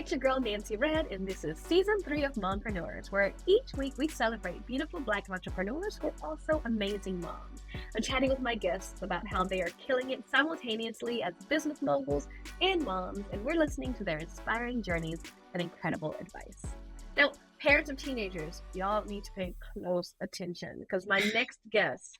it's your girl Nancy Red, and this is season 3 of Mompreneurs, where each week we celebrate beautiful Black entrepreneurs who are also amazing moms. I'm chatting with my guests about how they are killing it simultaneously as business moguls and moms, and we're listening to their inspiring journeys and incredible advice. Now, parents of teenagers, y'all need to pay close attention because my next guest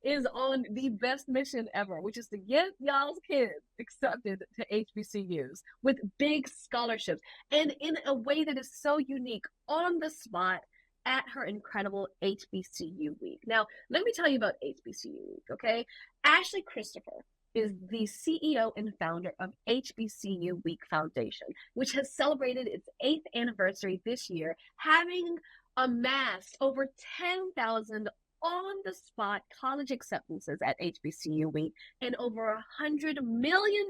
is on the best mission ever, which is to get y'all's kids accepted to HBCUs with big scholarships and in a way that is so unique on the spot at her incredible HBCU Week. Now, let me tell you about HBCU Week, okay? Ashley Christopher is the CEO and founder of HBCU Week Foundation, which has celebrated its 8th anniversary this year, having amassed over 10,000 on-the-spot college acceptances at HBCU Week and over $100 million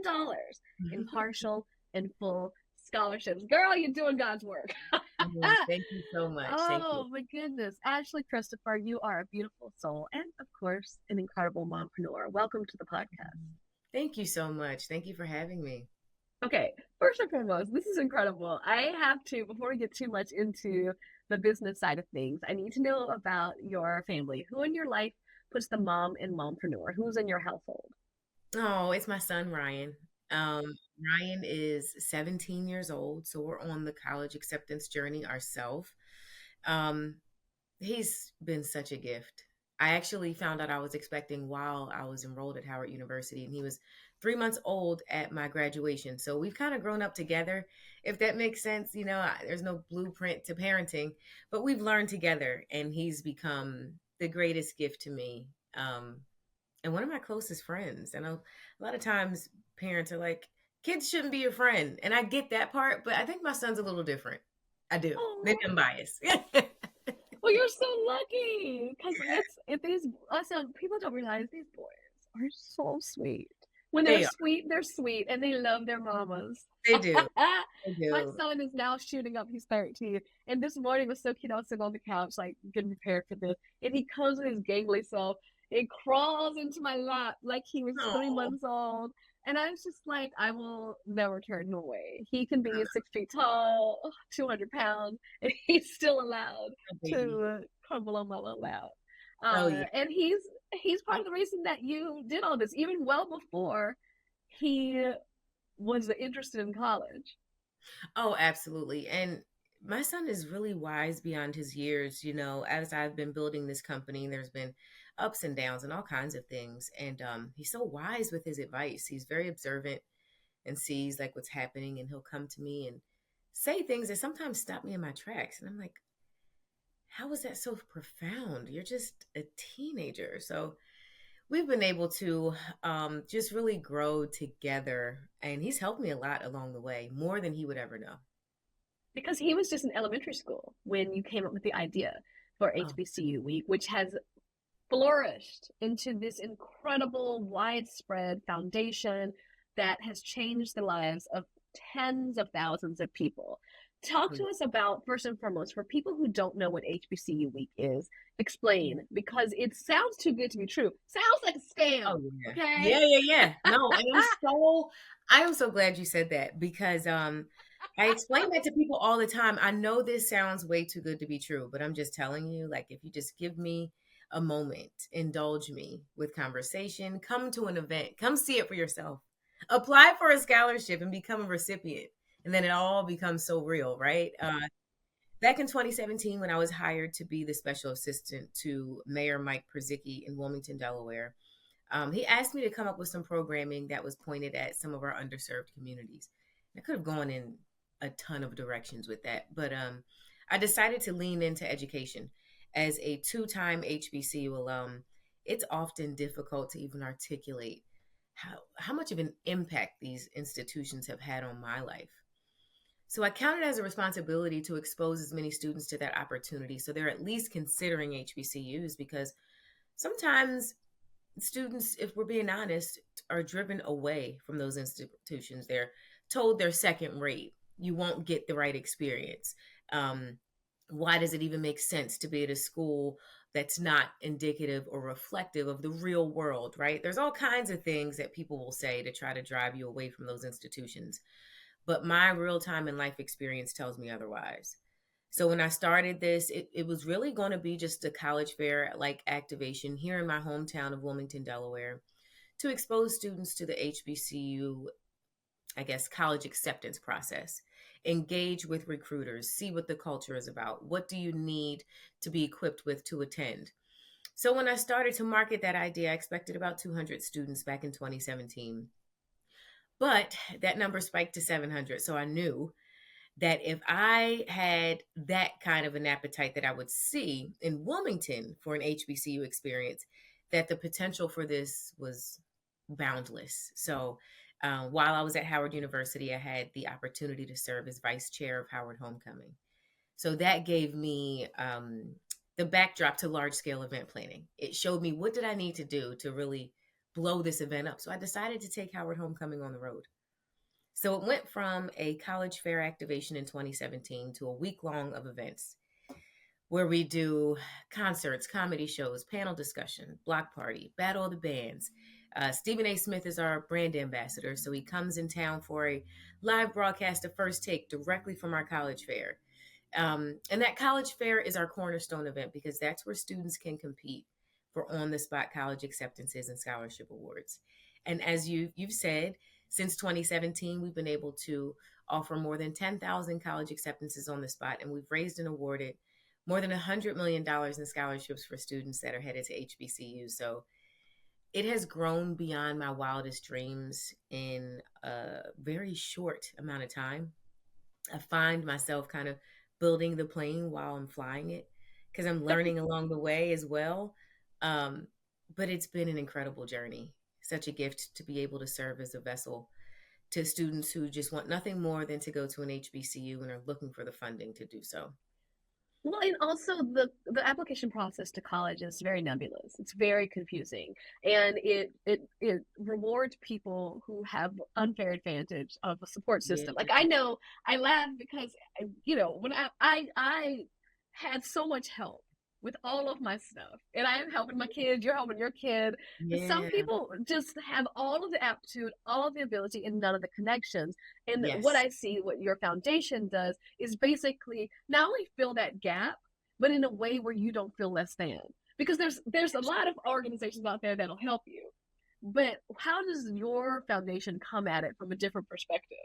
in partial and full scholarships. Girl, you're doing God's work. Thank you so much. Oh, my goodness. Ashley Christopher, you are a beautiful soul and, of course, an incredible mompreneur. Welcome to the podcast. Thank you so much. Thank you for having me. Okay, first and foremost, this is incredible. I have to, before we get too much into the business side of things, I need to know about your family. Who in your life puts the mom in mompreneur? Who's in your household? Oh, it's my son, Ryan. Ryan is 17 years old, so we're on the college acceptance journey ourselves. He's been such a gift. I actually found out I was expecting while I was enrolled at Howard University, and he was 3 months old at my graduation. So we've kind of grown up together, if that makes sense. You know, there's no blueprint to parenting, but we've learned together, and he's become the greatest gift to me. And one of my closest friends. And a lot of times parents are like, kids shouldn't be your friend. And I get that part, but I think my son's a little different. I do. Oh. Maybe I'm biased. Well, you're so lucky because people don't realize these boys are so sweet. When they're sweet, they're sweet, and they love their mamas. They do. They do. My son is now shooting up. He's 13, and this morning was so cute. I was sitting on the couch, like getting prepared for this, and he comes with his gangly self. It crawls into my lap like he was 3 months old. And I was just like, I will never turn him away. He can be 6 feet tall, 200 pounds, and he's still allowed to crumble on my little lap. And he's part of the reason that you did all this, even well before he was interested in college. Oh, absolutely. And my son is really wise beyond his years. You know, as I've been building this company, there's been ups and downs and all kinds of things. And he's so wise with his advice. He's very observant and sees like what's happening. And he'll come to me and say things that sometimes stop me in my tracks. And I'm like, how is that so profound? You're just a teenager. So we've been able to just really grow together. And he's helped me a lot along the way, more than he would ever know. Because he was just in elementary school when you came up with the idea for HBCU Week, which has flourished into this incredible, widespread foundation that has changed the lives of tens of thousands of people. Talk to us about, first and foremost, for people who don't know what HBCU Week is, explain, because it sounds too good to be true. Sounds like a scam. Oh, yeah. Okay? Yeah. No, and I'm so glad you said that because I explain that to people all the time. I know this sounds way too good to be true, but I'm just telling you, like, if you just give me a moment, indulge me with conversation, come to an event, come see it for yourself, apply for a scholarship and become a recipient. And then it all becomes so real, right? Back in 2017, when I was hired to be the special assistant to Mayor Mike Przicki in Wilmington, Delaware, he asked me to come up with some programming that was pointed at some of our underserved communities. I could have gone in a ton of directions with that, but I decided to lean into education. As a 2-time HBCU alum, it's often difficult to even articulate how much of an impact these institutions have had on my life. So I count it as a responsibility to expose as many students to that opportunity so they're at least considering HBCUs, because sometimes students, if we're being honest, are driven away from those institutions. They're told they're second rate. You won't get the right experience. Why does it even make sense to be at a school that's not indicative or reflective of the real world, right? There's all kinds of things that people will say to try to drive you away from those institutions. but my real time and life experience tells me otherwise. So when I started this, it was really going to be just a college fair like activation here in my hometown of Wilmington, Delaware, to expose students to the HBCU, I guess, college acceptance process. Engage with recruiters, see what the culture is about. What do you need to be equipped with to attend? So when I started to market that idea, I expected about 200 students back in 2017. But that number spiked to 700. So I knew that if I had that kind of an appetite that I would see in Wilmington for an HBCU experience, that the potential for this was boundless. So while I was at Howard University, I had the opportunity to serve as vice chair of Howard Homecoming. So that gave me the backdrop to large scale event planning. It showed me what did I need to do to really blow this event up. So I decided to take Howard Homecoming on the road. So it went from a college fair activation in 2017 to a week long of events where we do concerts, comedy shows, panel discussion, block party, battle of the bands. Stephen A. Smith is our brand ambassador, so he comes in town for a live broadcast of First Take directly from our college fair. And that college fair is our cornerstone event because that's where students can compete for on the spot college acceptances and scholarship awards. And as you've said, since 2017, we've been able to offer more than 10,000 college acceptances on the spot, and we've raised and awarded more than $100 million in scholarships for students that are headed to HBCUs. So it has grown beyond my wildest dreams in a very short amount of time. I find myself kind of building the plane while I'm flying it because I'm learning along the way as well. But it's been an incredible journey, such a gift to be able to serve as a vessel to students who just want nothing more than to go to an HBCU and are looking for the funding to do so. Well, and also the application process to college is very nebulous. It's very confusing, and it rewards people who have unfair advantage of a support Yeah. system. Like I know I laugh because when I had so much help with all of my stuff, and I am helping my kids. You're helping your kid. And some Yeah. people just have all of the aptitude, all of the ability, and none of the connections. And what Yes. I see, what your foundation does, is basically not only fill that gap, but in a way where you don't feel less than. Because there's a lot of organizations out there that'll help you, but how does your foundation come at it from a different perspective?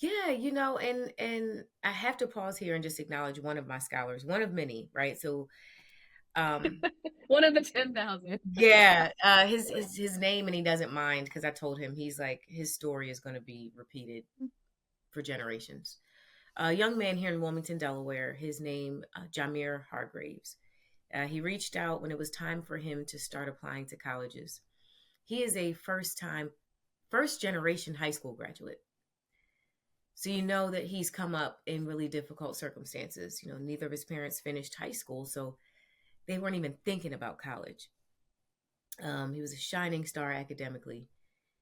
Yeah, and I have to pause here and just acknowledge one of my scholars, one of many, right? So um One of the 10,000. yeah, his name, and he doesn't mind because I told him he's like his story is going to be repeated for generations. A young man here in Wilmington, Delaware, his name Jamir Hargraves. He reached out when it was time for him to start applying to colleges. He is a first generation high school graduate. So you know that he's come up in really difficult circumstances. Neither of his parents finished high school, so they weren't even thinking about college. He was a shining star academically,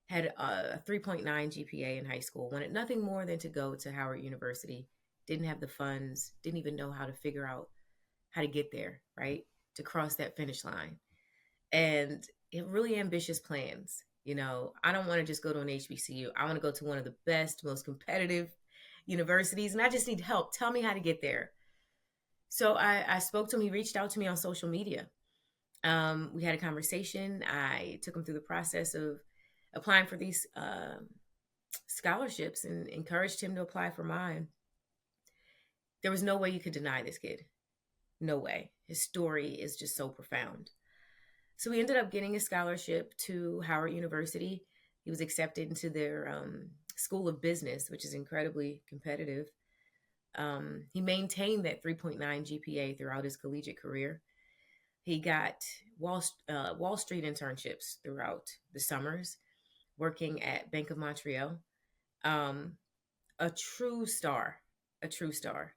had a 3.9 GPA in high school, wanted nothing more than to go to Howard University, didn't have the funds, didn't even know how to figure out how to get there, right? To cross that finish line. And he had really ambitious plans. I don't want to just go to an HBCU. I want to go to one of the best, most competitive universities, and I just need help. Tell me how to get there. So I spoke to him. He reached out to me on social media. We had a conversation. I took him through the process of applying for these scholarships and encouraged him to apply for mine. There was no way you could deny this kid. No way. His story is just so profound. So we ended up getting a scholarship to Howard University. He was accepted into their School of Business, which is incredibly competitive. He maintained that 3.9 GPA throughout his collegiate career. He got Wall Street internships throughout the summers, working at Bank of Montreal. A true star, a true star.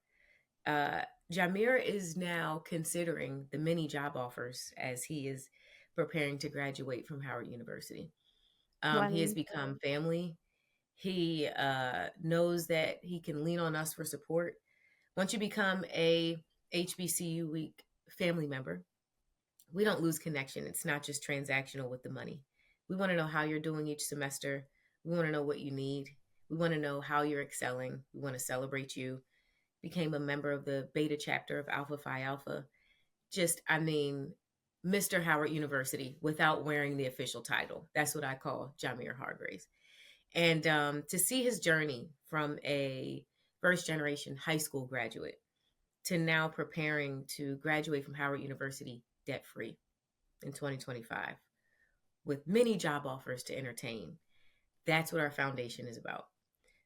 Jamir is now considering the many job offers as he is preparing to graduate from Howard University. He has Wow. become family. He knows that he can lean on us for support. Once you become a HBCU Week family member, we don't lose connection. It's not just transactional with the money. We want to know how you're doing each semester. We want to know what you need. We want to know how you're excelling. We want to celebrate you. Became a member of the beta chapter of Alpha Phi Alpha. Just, I mean, Mr. Howard University without wearing the official title. That's what I call Jamir Hargraves. And to see his journey from a first generation high school graduate to now preparing to graduate from Howard University debt free in 2025 with many job offers to entertain. That's what our foundation is about.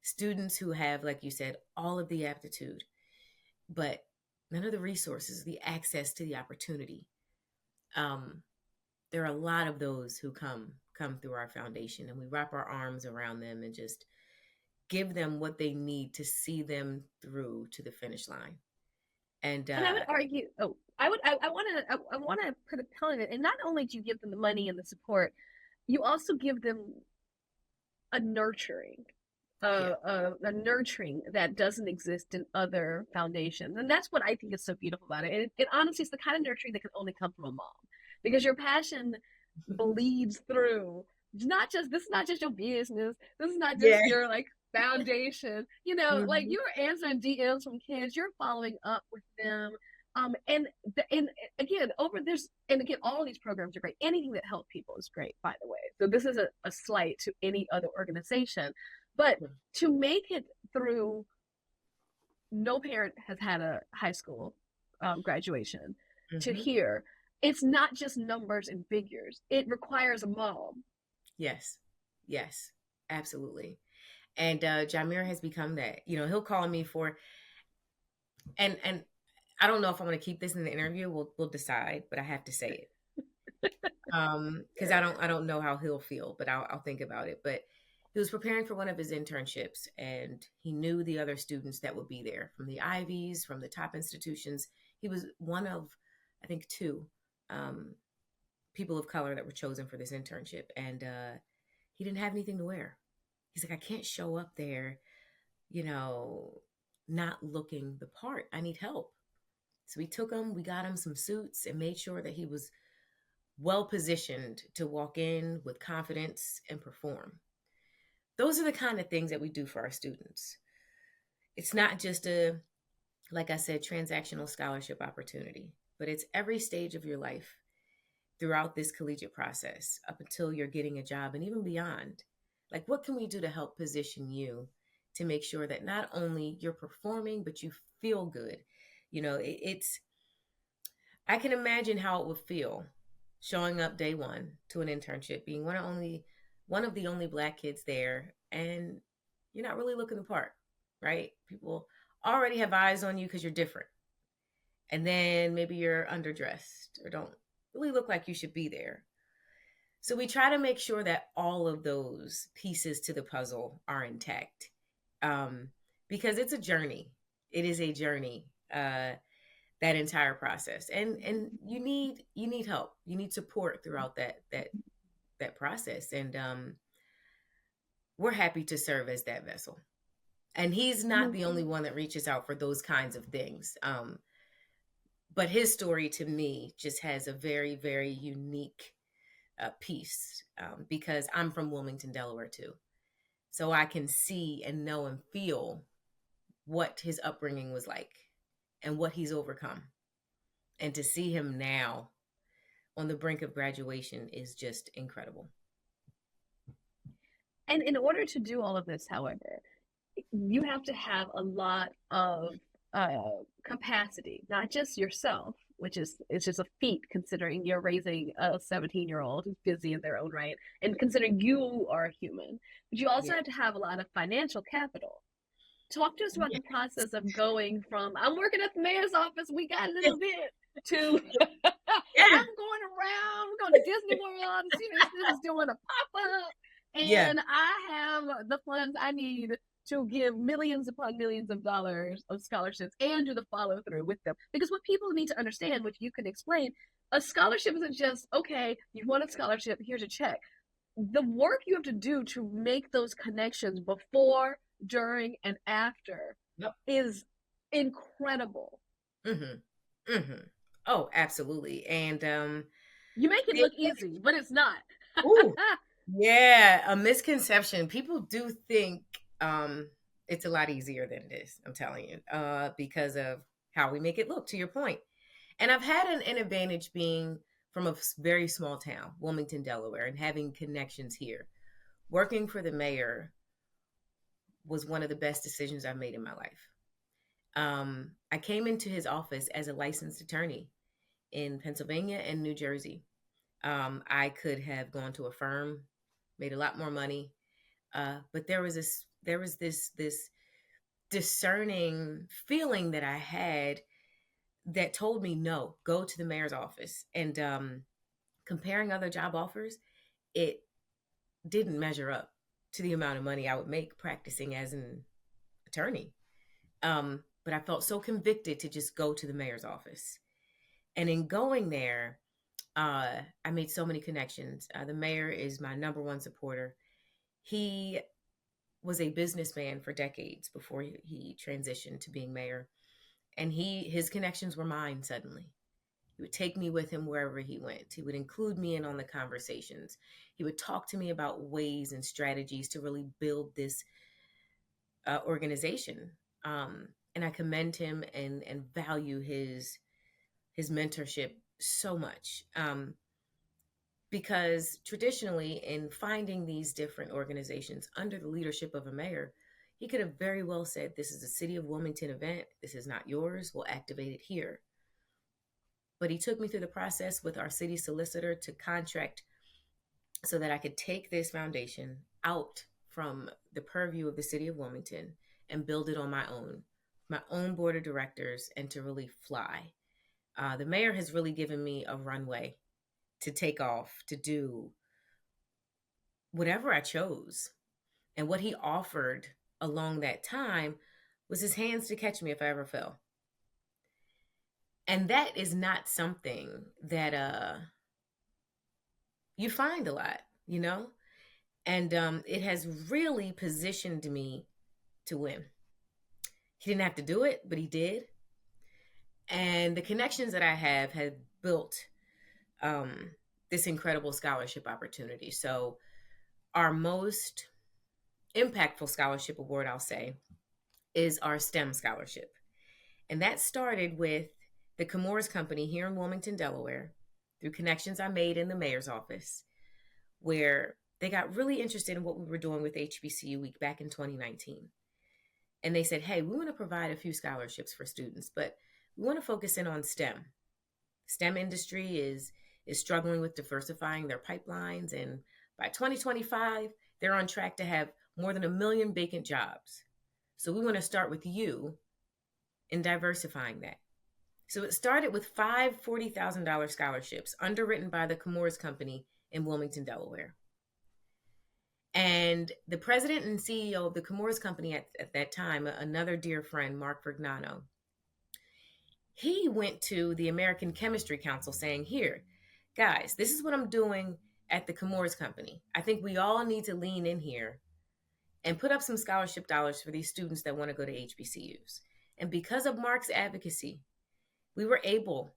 Students who have, like you said, all of the aptitude, but none of the resources, the access to the opportunity. There are a lot of those who come through our foundation, and we wrap our arms around them and just give them what they need to see them through to the finish line. And And I would argue, I want to put a pin in it. And not only do you give them the money and the support, you also give them a nurturing, yeah, a nurturing that doesn't exist in other foundations. And that's what I think is so beautiful about it. And it honestly is the kind of nurturing that can only come from a mom, because your passion bleeds through. This is not just your business. This is not yeah, just your like foundation. You know, like mm-hmm. you're answering DMs from kids, you're following up with them. And again, all of these programs are great. Anything that helps people is great, by the way. So this is a slight to any other organization, but to make it through, no parent has had a high school graduation, to Mm-hmm. here, it's not just numbers and figures. It requires a mom. Yes, yes, absolutely. And Jamir has become that. You know, he'll call me for, and I don't know if I'm going to keep this in the interview. We'll decide, but I have to say it because I don't know how he'll feel, but I'll think about it. But he was preparing for one of his internships, and he knew the other students that would be there from the Ivies, from the top institutions. He was one of, I think, two um, people of color that were chosen for this internship, and he didn't have anything to wear. He's like, I can't show up there, you know, not looking the part. I need help. So we got him some suits and made sure that he was well positioned to walk in with confidence and perform. Those are the kind of things that we do for our students. It's not just a, like I said, transactional scholarship opportunity, but it's every stage of your life throughout this collegiate process up until you're getting a job and even beyond. Like, what can we do to help position you to make sure that not only you're performing, but you feel good? You know, I can imagine how it would feel showing up day one to an internship, being one of the only Black kids there, and you're not really looking the part, right? People already have eyes on you because you're different. And then maybe you're underdressed or don't really look like you should be there. So we try to make sure that all of those pieces to the puzzle are intact, um, because it's a journey. It is a journey. That entire process, and you need help. You need support throughout that process, and we're happy to serve as that vessel. And he's not the only one that reaches out for those kinds of things. But his story to me just has a very, very unique piece because I'm from Wilmington, Delaware, too. So I can see and know and feel what his upbringing was like and what he's overcome. And to see him now on the brink of graduation is just incredible. And in order to do all of this, however, you have to have a lot of capacity, not just yourself, which is it's just a feat considering you're raising a 17-year-old who's busy in their own right, and considering you are a human, but you also Yeah. have to have a lot of financial capital. Talk to us about Yeah. the process of going from I'm working at the mayor's office, we got a Yeah. little bit, to Yeah. I'm going around, we're going to Disney World, CBS is doing a pop-up, Yeah. and I have the funds I need to give millions upon millions of dollars of scholarships and do the follow through with them. Because what people need to understand, which you can explain, a scholarship isn't just, okay, you want a scholarship, here's a check. The work you have to do to make those connections before, during, and after Yep. is incredible. Mm-hmm. Mm-hmm. Oh, absolutely. And You make it it, look easy, but it's not. ooh, yeah, a misconception. People do think Um, it's a lot easier than it is, I'm telling you, because of how we make it look, to your point. And I've had an advantage being from a very small town, Wilmington, Delaware, and having connections here. Working for the mayor was one of the best decisions I've made in my life. I came into his office as a licensed attorney in Pennsylvania and New Jersey. I could have gone to a firm, made a lot more money, but there was this discerning feeling that I had that told me no, go to the mayor's office. And comparing other job offers, it didn't measure up to the amount of money I would make practicing as an attorney. But I felt so convicted to just go to the mayor's office. And in going there, I made so many connections. The mayor is my number one supporter. He was a businessman for decades before he transitioned to being mayor. And his connections were mine suddenly. He would take me with him wherever he went. He would include me in on the conversations. He would talk to me about ways and strategies to really build this organization. And I commend him and value his mentorship so much. Because traditionally, in finding these different organizations under the leadership of a mayor, he could have very well said, this is a City of Wilmington event. This is not yours. We'll activate it here. But he took me through the process with our city solicitor to contract so that I could take this foundation out from the purview of the City of Wilmington and build it on my own board of directors, and to really fly. The mayor has really given me a runway to take off, to do whatever I chose. And what he offered along that time was his hands to catch me if I ever fell. And that is not something that you find a lot, you know? And it has really positioned me to win. He didn't have to do it, but he did. And the connections that I have built this incredible scholarship opportunity. So our most impactful scholarship award, I'll say, is our STEM scholarship. And that started with the Mompreneurs Company here in Wilmington, Delaware, through connections I made in the mayor's office, where they got really interested in what we were doing with HBCU Week back in 2019. And they said, hey, we want to provide a few scholarships for students, but we want to focus in on STEM. STEM industry is struggling with diversifying their pipelines. And by 2025, they're on track to have more than 1 million vacant jobs. So we want to start with you in diversifying that. So it started with 5 $40,000 scholarships underwritten by the Mompreneurs Company in Wilmington, Delaware. And the president and CEO of the Mompreneurs Company at that time, another dear friend, Mark Vergnano, he went to the American Chemistry Council saying, here, guys, this is what I'm doing at the Mompreneurs Company. I think we all need to lean in here and put up some scholarship dollars for these students that want to go to HBCUs. And because of Mark's advocacy, we were able,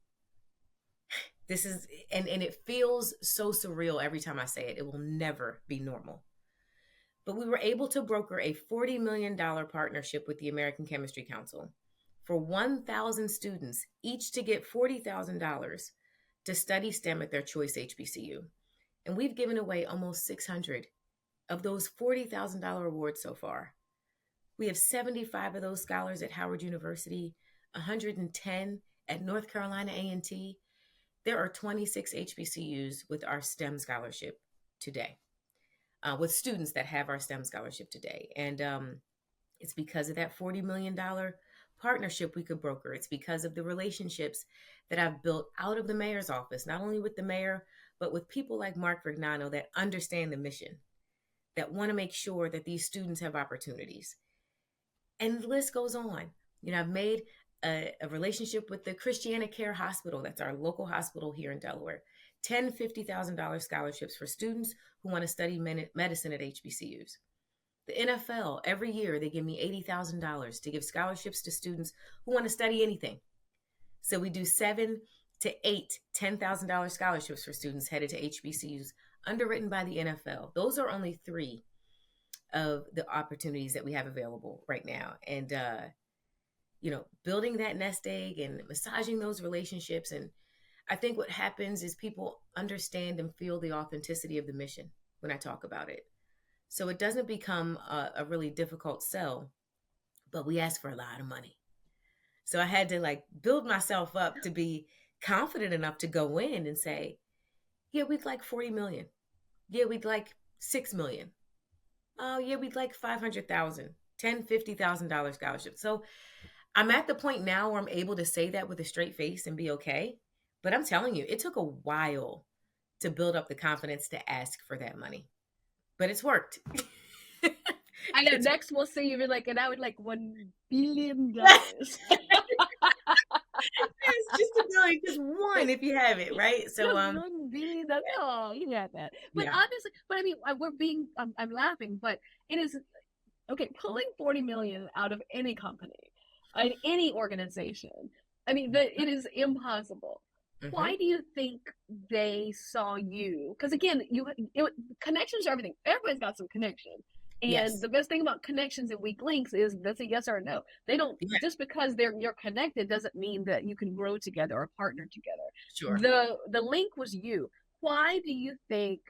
and it feels so surreal every time I say it. It will never be normal. But we were able to broker a $40 million partnership with the American Chemistry Council for 1,000 students, each to get $40,000 to study STEM at their choice HBCU. And we've given away almost 600 of those $40,000 awards so far. We have 75 of those scholars at Howard University, 110 at North Carolina A&T. There are 26 HBCUs with our STEM scholarship today, with students that have our STEM scholarship today. And it's because of that $40 million partnership we could broker. It's because of the relationships that I've built out of the mayor's office, not only with the mayor, but with people like Mark Vergnano that understand the mission, that want to make sure that these students have opportunities. And the list goes on. You know, I've made a relationship with the Christiana Care Hospital. That's our local hospital here in Delaware. 10 $50,000 scholarships for students who want to study medicine at HBCUs. The NFL, every year, they give me $80,000 to give scholarships to students who want to study anything. So we do 7 to 8 $10,000 scholarships for students headed to HBCUs underwritten by the NFL. Those are only 3 of the opportunities that we have available right now. And, building that nest egg and massaging those relationships. And I think what happens is people understand and feel the authenticity of the mission when I talk about it. So it doesn't become a really difficult sell, but we ask for a lot of money. So I had to like build myself up to be confident enough to go in and say, yeah, we'd like 40 million. Yeah, we'd like 6 million. Oh, yeah, we'd like 500,000, $50,000 scholarship. So I'm at the point now where I'm able to say that with a straight face and be okay. But I'm telling you, it took a while to build up the confidence to ask for that money. But it's worked. I know. Next, we'll see you be like, and I would like $1 billion. It's just a million, just one if you have it, right? So $1 billion. Oh, you got that. But yeah. obviously, but I mean, we're being. I'm laughing, but it is okay. Pulling 40 million out of any company, in any organization. I mean, it is impossible. Mm-hmm. Why do you think they saw you? Because again, connections are everything. Everybody's got some connection. And yes. the best thing about connections and weak links is that's a yes or a no. They don't just because you're connected doesn't mean that you can grow together or partner together. Sure. The link was you. Why do you think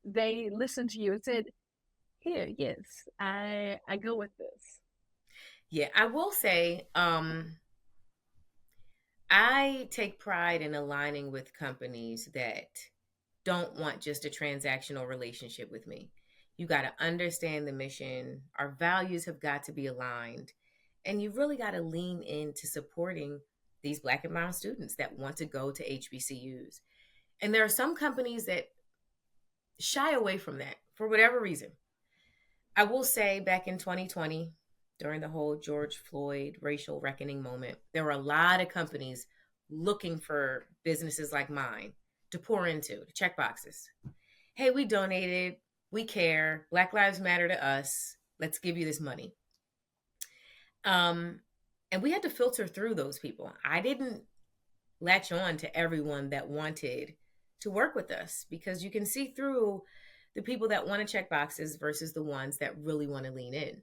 they listened to you and said, "Here, yes, I go with this"? Yeah, I will say, I take pride in aligning with companies that don't want just a transactional relationship with me. You got to understand the mission. Our values have got to be aligned. And you really got to lean into supporting these Black and brown students that want to go to HBCUs. And there are some companies that shy away from that for whatever reason. I will say back in 2020, during the whole George Floyd racial reckoning moment, there were a lot of companies looking for businesses like mine to pour into, to check boxes. Hey, we donated. We care. Black Lives Matter to us. Let's give you this money. And we had to filter through those people. I didn't latch on to everyone that wanted to work with us because you can see through the people that want to check boxes versus the ones that really want to lean in.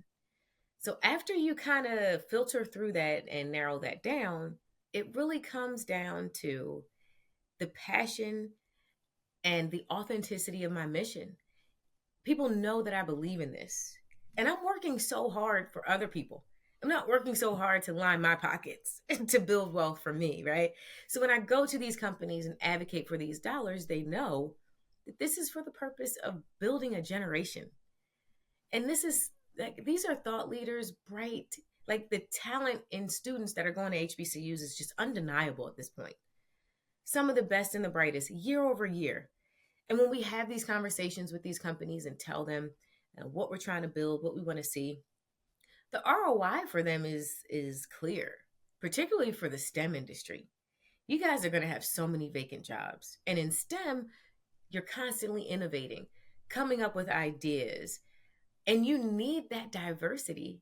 So after you kind of filter through that and narrow that down, it really comes down to the passion and the authenticity of my mission. People know that I believe in this. And I'm working so hard for other people. I'm not working so hard to line my pockets to build wealth for me, right? So when I go to these companies and advocate for these dollars, they know that this is for the purpose of building a generation. And this is like, these are thought leaders, bright, like the talent in students that are going to HBCUs is just undeniable at this point. Some of the best and the brightest year over year. And when we have these conversations with these companies and tell them what we're trying to build, what we want to see, the ROI for them is clear, particularly for the STEM industry. You guys are going to have so many vacant jobs. And in STEM, you're constantly innovating, coming up with ideas, and you need that diversity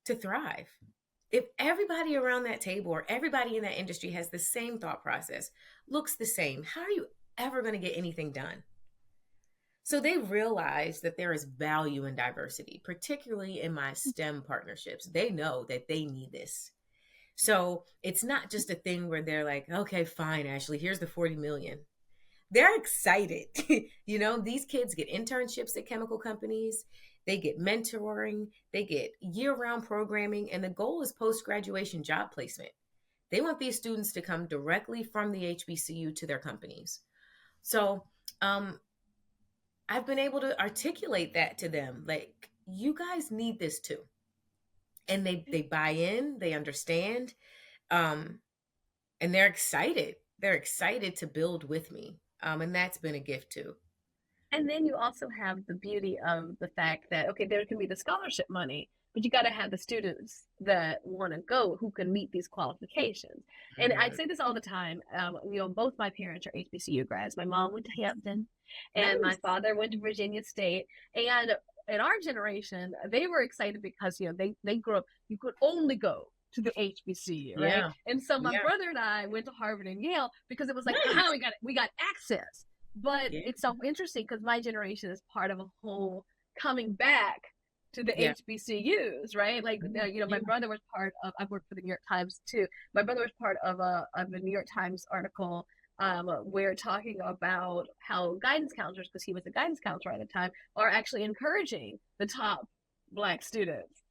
to thrive. If everybody around that table or everybody in that industry has the same thought process, looks the same, how are you ever going to get anything done? So they realize that there is value in diversity, particularly in my STEM partnerships. They know that they need this. So it's not just a thing where they're like, okay, fine, Ashley, here's the 40 million. They're excited. These kids get internships at chemical companies. They get mentoring. They get year-round programming. And the goal is post-graduation job placement. They want these students to come directly from the HBCU to their companies. So I've been able to articulate that to them. Like, you guys need this too. And they buy in, they understand, and they're excited. They're excited to build with me. And that's been a gift too. And then you also have the beauty of the fact that, okay, there can be the scholarship money, but you got to have the students that want to go who can meet these qualifications. And I'd say this all the time. Both my parents are HBCU grads. My mom went to Hampton and my father went to Virginia State. And in our generation, they were excited because, they grew up, you could only go to the HBCU, right? Yeah. And so my brother and I went to Harvard and Yale because it was like, we got access. But it's so interesting because my generation is part of a whole coming back to the Yeah. HBCUs, right? Like, Yeah. my Yeah. brother was part of. I worked for the New York Times too. My brother was part of a New York Times article where talking about how guidance counselors, because he was a guidance counselor at the time, are actually encouraging the top Black students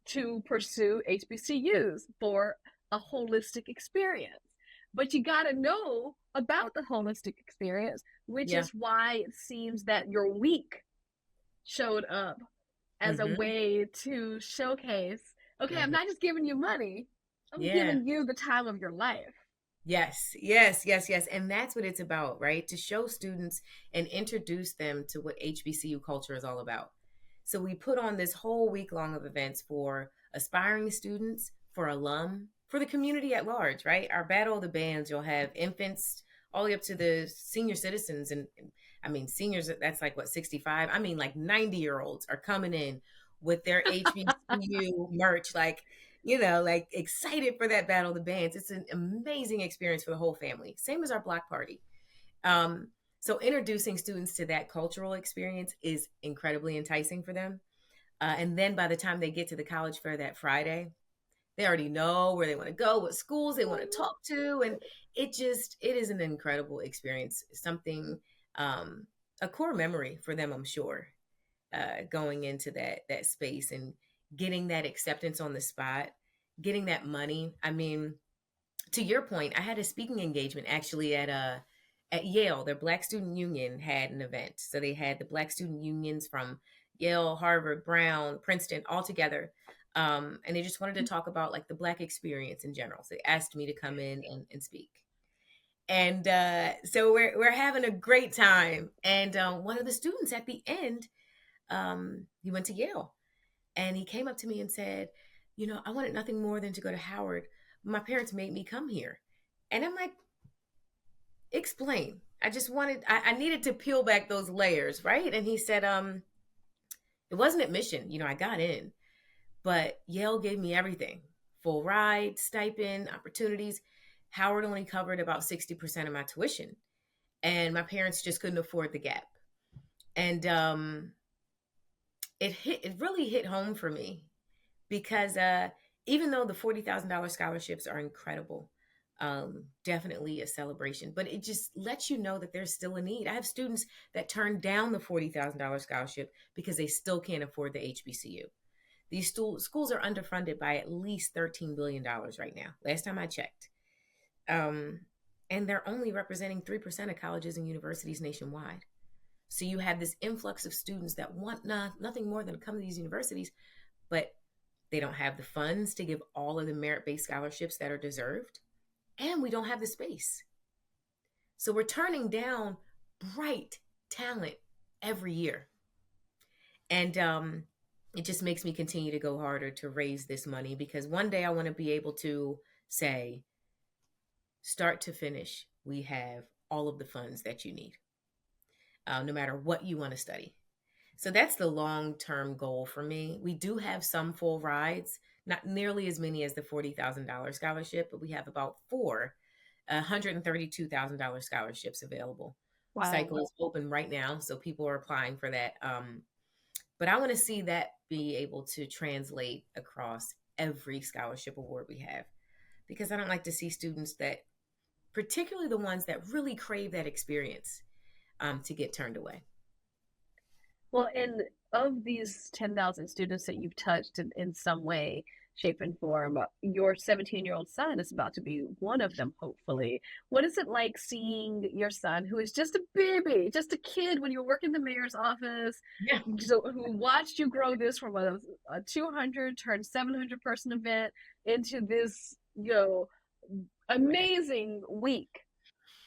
to pursue HBCUs for a holistic experience. But you got to know about the holistic experience, which Yeah. is why it seems that your week showed up as a Mm-hmm. way to showcase, okay, I'm Mm-hmm. not just giving you money, I'm Yeah. giving you the time of your life. Yes, yes, yes, yes. And that's what it's about, right? To show students and introduce them to what HBCU culture is all about. So we put on this whole week long of events for aspiring students, for alum, for the community at large, right? Our Battle of the Bands, you'll have infants all the way up to the senior citizens. And I mean, seniors, that's like what, 65? I mean, like 90-year-olds are coming in with their HBCU merch, like excited for that Battle of the Bands. It's an amazing experience for the whole family. Same as our block party. Um, so introducing students to that cultural experience is incredibly enticing for them. And then by the time they get to the college fair that Friday, they already know where they want to go, what schools they want to talk to, and it is an incredible experience. Something, a core memory for them, I'm sure, going into that space and getting that acceptance on the spot, getting that money. I mean, to your point, I had a speaking engagement actually at Yale. Their Black Student Union had an event, so they had the Black Student Unions from Yale, Harvard, Brown, Princeton all together. And they just wanted to talk about like the Black experience in general. So they asked me to come in and speak. And so we're having a great time. And one of the students at the end, he went to Yale, and he came up to me and said, I wanted nothing more than to go to Howard. My parents made me come here. And I'm like, explain. I needed to peel back those layers, right? And he said, it wasn't admission. I got in, but Yale gave me everything: full ride, stipend, opportunities. Howard only covered about 60% of my tuition, and my parents just couldn't afford the gap. And it really hit home for me because even though the $40,000 scholarships are incredible, definitely a celebration, but it just lets you know that there's still a need. I have students that turn down the $40,000 scholarship because they still can't afford the HBCU. These schools are underfunded by at least $13 billion right now, last time I checked. Um, and they're only representing 3% of colleges and universities nationwide. So you have this influx of students that want nothing more than to come to these universities, but they don't have the funds to give all of the merit-based scholarships that are deserved, and we don't have the space. So we're turning down bright talent every year. And it just makes me continue to go harder to raise this money, because one day I want to be able to say, start to finish, we have all of the funds that you need, no matter what you want to study. So that's the long-term goal for me. We do have some full rides, not nearly as many as the $40,000 scholarship, but we have about four $132,000 scholarships available. Wow. Cycle is open right now, so people are applying for that. But I want to see that be able to translate across every scholarship award we have, because I don't like to see students that, particularly the ones that really crave that experience, to get turned away. Well, and of these 10,000 students that you've touched in some way, shape, and form, your 17-year-old son is about to be one of them, hopefully. What is it like seeing your son, who is just a baby, just a kid when you work in the mayor's office, Yeah. who watched you grow this from a 200 turned 700 person event into this, amazing week?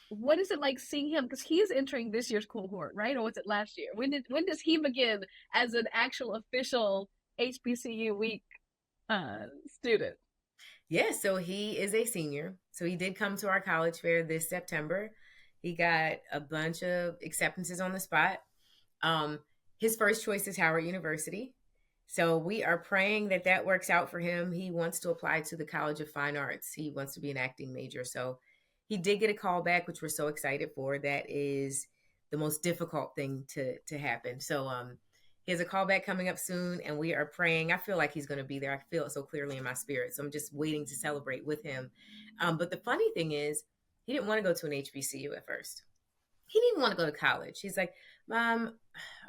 What is it like seeing him? Because he's entering this year's cohort, right? Or was it last year? When does he begin as an actual official HBCU Week student? Yeah, so he is a senior. So he did come to our college fair this September. He got a bunch of acceptances on the spot. Um, his first choice is Howard University. So we are praying that that works out for him. He wants to apply to the College of Fine Arts. He wants to be an acting major. So he did get a call back, which we're so excited for. That is the most difficult thing to happen. So He has a callback coming up soon, and we are praying. I feel like he's going to be there. I feel it so clearly in my spirit. So I'm just waiting to celebrate with him. But the funny thing is, he didn't want to go to an HBCU at first. He didn't even want to go to college. He's like, Mom,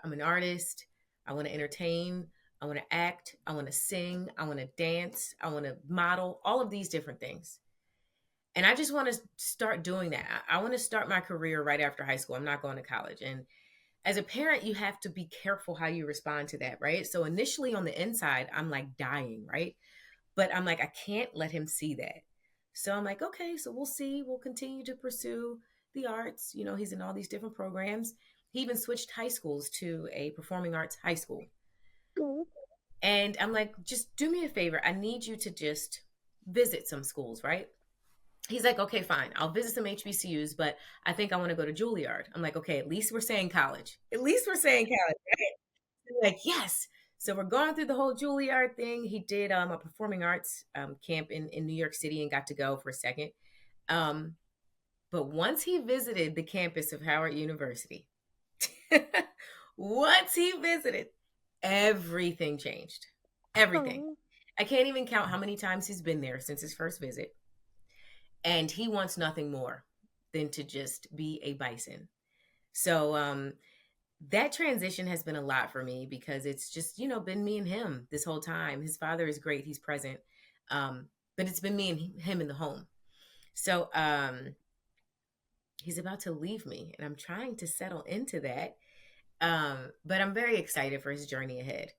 I'm an artist. I want to entertain. I want to act. I want to sing. I want to dance. I want to model, all of these different things. And I just want to start doing that. I want to start my career right after high school. I'm not going to college. And as a parent, you have to be careful how you respond to that, right? So initially on the inside, I'm like dying, right? But I'm like, I can't let him see that. So I'm like, okay, so we'll see. We'll continue to pursue the arts. You know, he's in all these different programs. He even switched high schools to a performing arts high school. And I'm like, just do me a favor. I need you to just visit some schools, right? He's like, okay, fine. I'll visit some HBCUs, but I think I want to go to Juilliard. I'm like, okay, at least we're saying college. At least we're saying college, right? I'm like, yes. So we're going through the whole Juilliard thing. He did a performing arts camp in New York City and got to go for a second. Um, but once he visited the campus of Howard University, once he visited, everything changed. Everything. Oh, I can't even count how many times he's been there since his first visit. And he wants nothing more than to just be a bison. So that transition has been a lot for me because it's just, you know, been me and him this whole time. His father is great, he's present. But it's been me and him in the home. So he's about to leave me and I'm trying to settle into that. But I'm very excited for his journey ahead.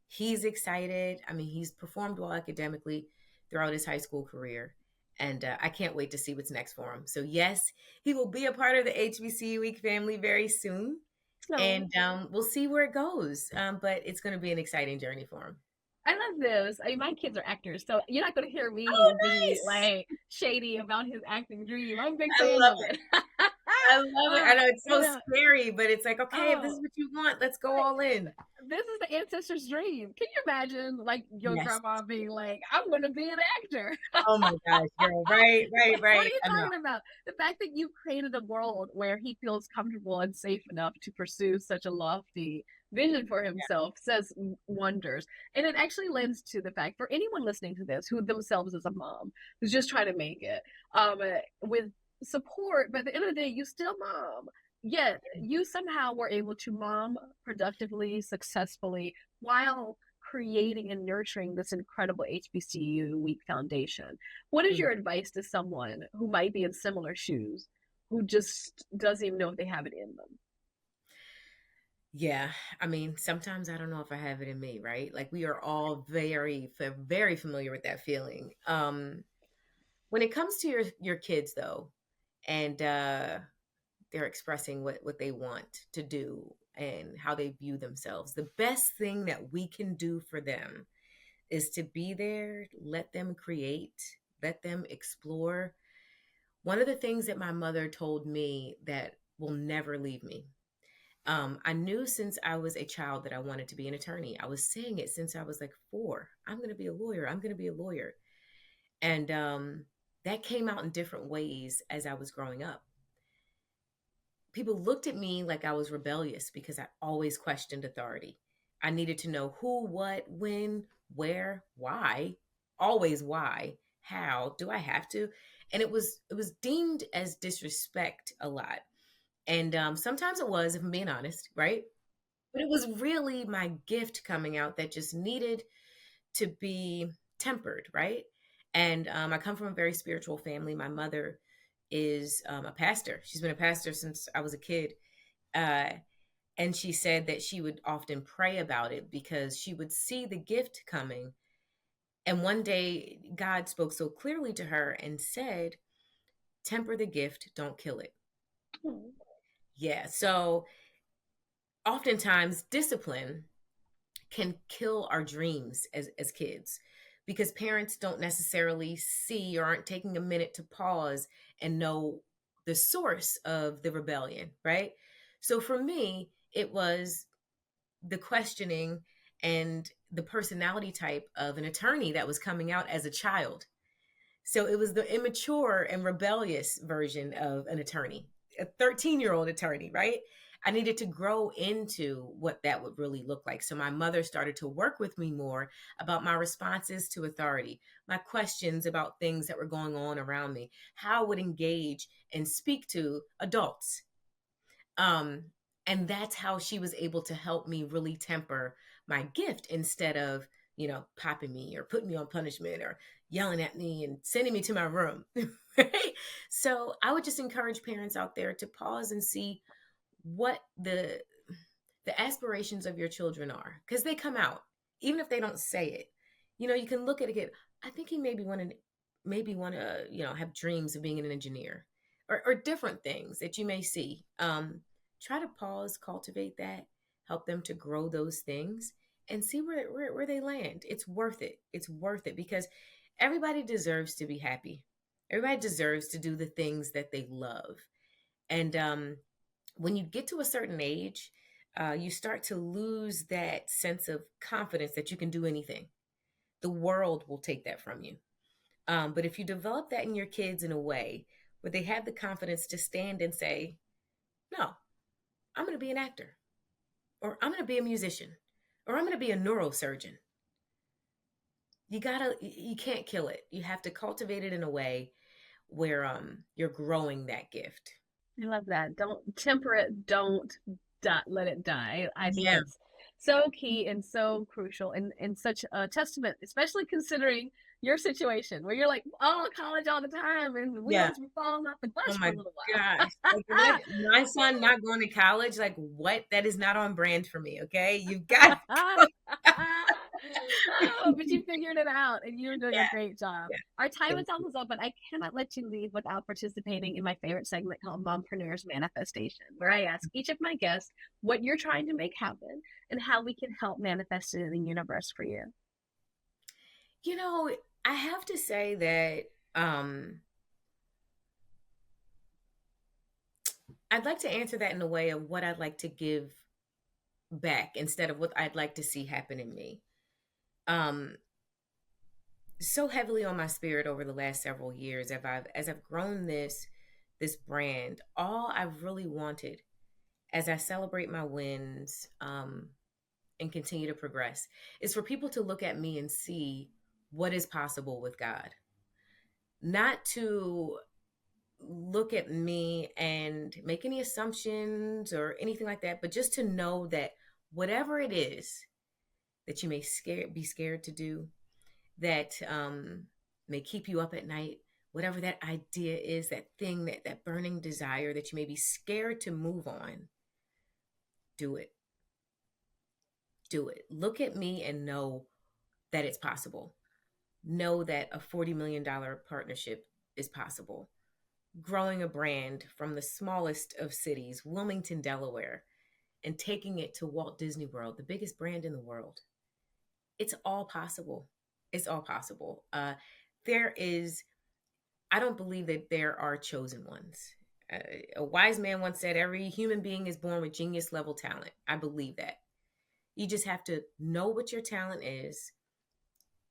He's excited. I mean, he's performed well academically throughout his high school career. And I can't wait to see what's next for him. So, yes, he will be a part of the HBCU Week family very soon. no. And we'll see where it goes. But it's going to be an exciting journey for him. I love this. I mean, my kids are actors, so you're not going to hear Oh, me be nice. like shady about his acting dream. I'm a big I fan love of it. it. I love it. I know it's You so know, scary, but it's like, okay, if this is oh, what you want, let's go like all in. this is the ancestors' dream. Can you imagine, like your Yes. grandma being like, "I'm going to be an actor"? Oh my gosh, girl. Right, right, What are right. you I know. talking about? The fact that you created a world where he feels comfortable and safe enough to pursue such a lofty vision for Yeah. himself says wonders. And it actually lends to the fact for anyone listening to this who themselves is a mom who's just trying to make it with support, but at the end of the day, you still mom. Yet you somehow were able to mom productively, successfully, while creating and nurturing this incredible HBCU Week Foundation. What is Mhm. your advice to someone who might be in similar shoes, who just doesn't even know if they have it in them? Yeah, I mean, sometimes I don't know if I have it in me, right? Like we are all very familiar with that feeling. When it comes to your kids though, and they're expressing what they want to do and how they view themselves, the best thing that we can do for them is to be there, let them create, let them explore. One of the things that my mother told me that will never leave me. I knew since I was a child that I wanted to be an attorney. I was saying it since I was like 4. I'm going to be a lawyer. I'm going to be a lawyer. And that came out in different ways as I was growing up. People looked at me like I was rebellious because I always questioned authority. I needed to know who, what, when, where, why, always why, how, do I have to? And it was deemed as disrespect a lot. And sometimes it was, if I'm being honest, right? But it was really my gift coming out that just needed to be tempered, right? And I come from a very spiritual family. My mother is a pastor. She's been a pastor since I was a kid. Uh, and she said that she would often pray about it because she would see the gift coming. And one day, God spoke so clearly to her and said, temper the gift, don't kill it. Yeah. So oftentimes, discipline can kill our dreams as kids because parents don't necessarily see or aren't taking a minute to pause and know the source of the rebellion, right? So for me, it was the questioning and the personality type of an attorney that was coming out as a child. So it was the immature and rebellious version of an attorney, a 13-year-old attorney, right? I needed to grow into what that would really look like. So my mother started to work with me more about my responses to authority, my questions about things that were going on around me, how I would engage and speak to adults. Um, and that's how she was able to help me really temper my gift instead of, popping me or putting me on punishment or yelling at me and sending me to my room. Right? So I would just encourage parents out there to pause and see what the aspirations of your children are, because they come out even if they don't say it. You can look at it. I think he maybe want to have dreams of being an engineer, or different things that you may see. Try to pause, cultivate that, help them to grow those things, and see where they land. It's worth it. It's worth it, because everybody deserves to be happy. Everybody deserves to do the things that they love. And when you get to a certain age, you start to lose that sense of confidence that you can do anything. The world will take that from you. But if you develop that in your kids in a way where they have the confidence to stand and say, no, I'm going to be an actor, or I'm going to be a musician, or I'm going to be a neurosurgeon. You can't kill it. You have to cultivate it in a way where you're growing that gift. I love that. Don't temper it. Don't let it die. I think Yeah. that's so key and so crucial, and such a testament, especially considering your situation where you're like, oh, college all the time and Yeah. wheels were falling off the Oh bus for my a little gosh. while. Like, my son not going to college, like, what? That is not on brand for me. Okay. You've got to Oh, but you figured it out and you're doing a Yeah. great job. Yeah. Our time is Thank you. almost up, but I cannot let you leave without participating in my favorite segment called Mompreneurs Manifestation, where I ask each of my guests what you're trying to make happen and how we can help manifest it in the universe for you. You know, I have to say that I'd like to answer that in a way of what I'd like to give back instead of what I'd like to see happen in me. Um, so heavily on my spirit over the last several years, as I've grown this brand, all I've really wanted as I celebrate my wins, and continue to progress, is for people to look at me and see what is possible with God. Not to look at me and make any assumptions or anything like that, but just to know that whatever it is that you may be scared to do, that may keep you up at night, whatever that idea is, that thing, that burning desire that you may be scared to move on, do it. Do it. Look at me and know that it's possible. Know that a $40 million partnership is possible. Growing a brand from the smallest of cities, Wilmington, Delaware, and taking it to Walt Disney World, the biggest brand in the world. It's all possible. It's all possible. I don't believe that there are chosen ones. A wise man once said, every human being is born with genius level talent. I believe that. You just have to know what your talent is,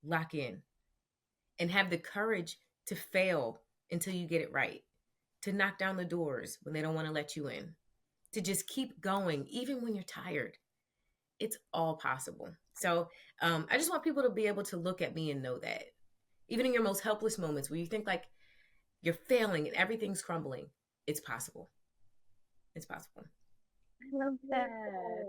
lock in, and have the courage to fail until you get it right, to knock down the doors when they don't want to let you in, to just keep going, even when you're tired. It's all possible. So I just want people to be able to look at me and know that. Even in your most helpless moments where you think like you're failing and everything's crumbling, it's possible. It's possible. I love that.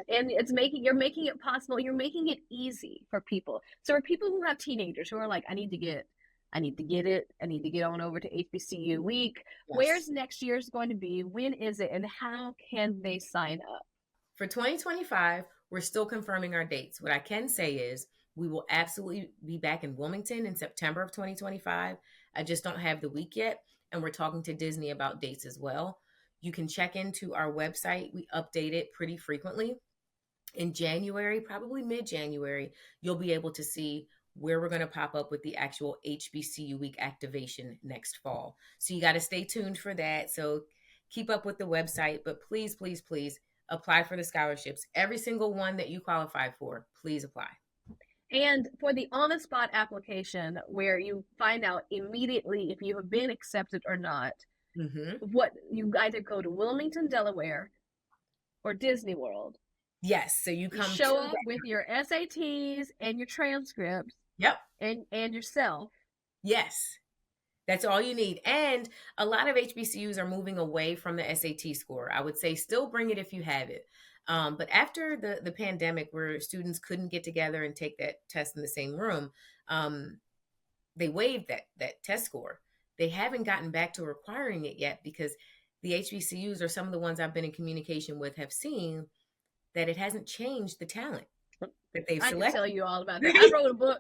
And you're making it possible. You're making it easy for people. So for people who have teenagers who are like, I need to get it. I need to get on over to HBCU Week. Yes. Where's next year's going to be? When is it? And how can they sign up? For 2025, we're still confirming our dates. What I can say is we will absolutely be back in Wilmington in September of 2025. I just don't have the week yet. And we're talking to Disney about dates as well. You can check into our website. We update it pretty frequently. In January, probably mid-January, you'll be able to see where we're going to pop up with the actual HBCU Week activation next fall. So you got to stay tuned for that. So keep up with the website, but please, please, please apply for the scholarships. Every single one that you qualify for, please apply. And for the on the spot application, where you find out immediately if you have been accepted or not, Mm-hmm. what you either go to Wilmington, Delaware, or Disney World. Yes. So you You come show to up with your SATs and your transcripts Yep. and yourself. Yes. That's all you need. And a lot of HBCUs are moving away from the SAT score. I would say still bring it if you have it. But after the pandemic, where students couldn't get together and take that test in the same room, they waived that test score. They haven't gotten back to requiring it yet because the HBCUs, or some of the ones I've been in communication with, have seen that it hasn't changed the talent that they've I can selected. tell you all about that. I wrote a book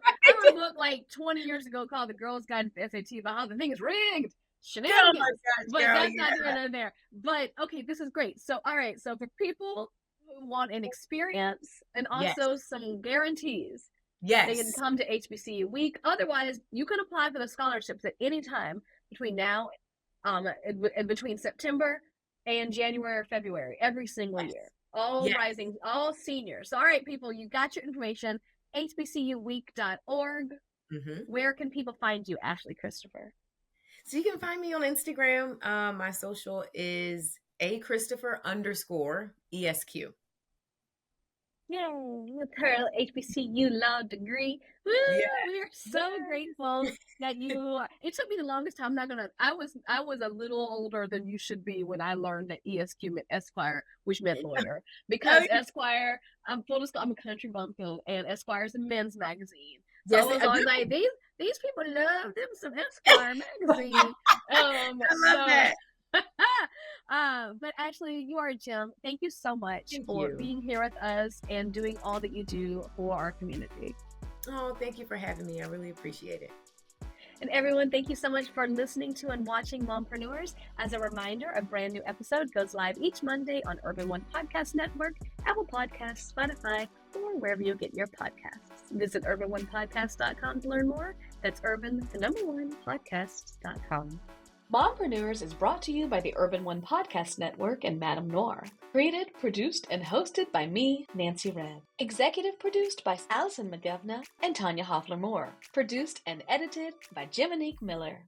like 20 years ago called The Girl's Guide to SAT about how the thing is rigged. Oh my Shenanigans. gosh, But girl, that's yeah. not doing it there. But okay, this is great. So all right, so for people who want an experience and Yes. also some guarantees, Yes. they can come to HBCU Week. Otherwise, you can apply for the scholarships at any time between now and between September and January or February, every single year. All Yes. rising, all seniors. So, all right, people, you got your information. HBCUweek.org. Mm-hmm. Where can people find you, Ashley Christopher? So you can find me on Instagram. My social is @Christopher_ESQ. Yay, with her HBCU law degree. Woo! Yeah. We are so grateful that you. It took me the longest time. I'm not gonna. I was a little older than you should be when I learned that ESQ meant Esquire, which meant lawyer. Because Esquire, I'm a country bumpkin, and Esquire is a men's magazine. So Yes, I was always like, these people love them some Esquire magazine. I love that. But Ashley, you are a gem. Thank you so much for being here with us and doing all that you do for our community. Oh, thank you for having me. I really appreciate it. And everyone, thank you so much for listening to and watching Mompreneurs. As a reminder, a brand new episode goes live each Monday on Urban One Podcast Network, Apple Podcasts, Spotify, or wherever you get your podcasts. Visit urban1podcast.com to learn more. That's urban1podcast.com. Mompreneurs is brought to you by the Urban One Podcast Network and MadameNoire. Created, produced, and hosted by me, Nancy Redd. Executive produced by Allison McGovna and Tanya Hoffler-Moore. Produced and edited by Jiminique Miller.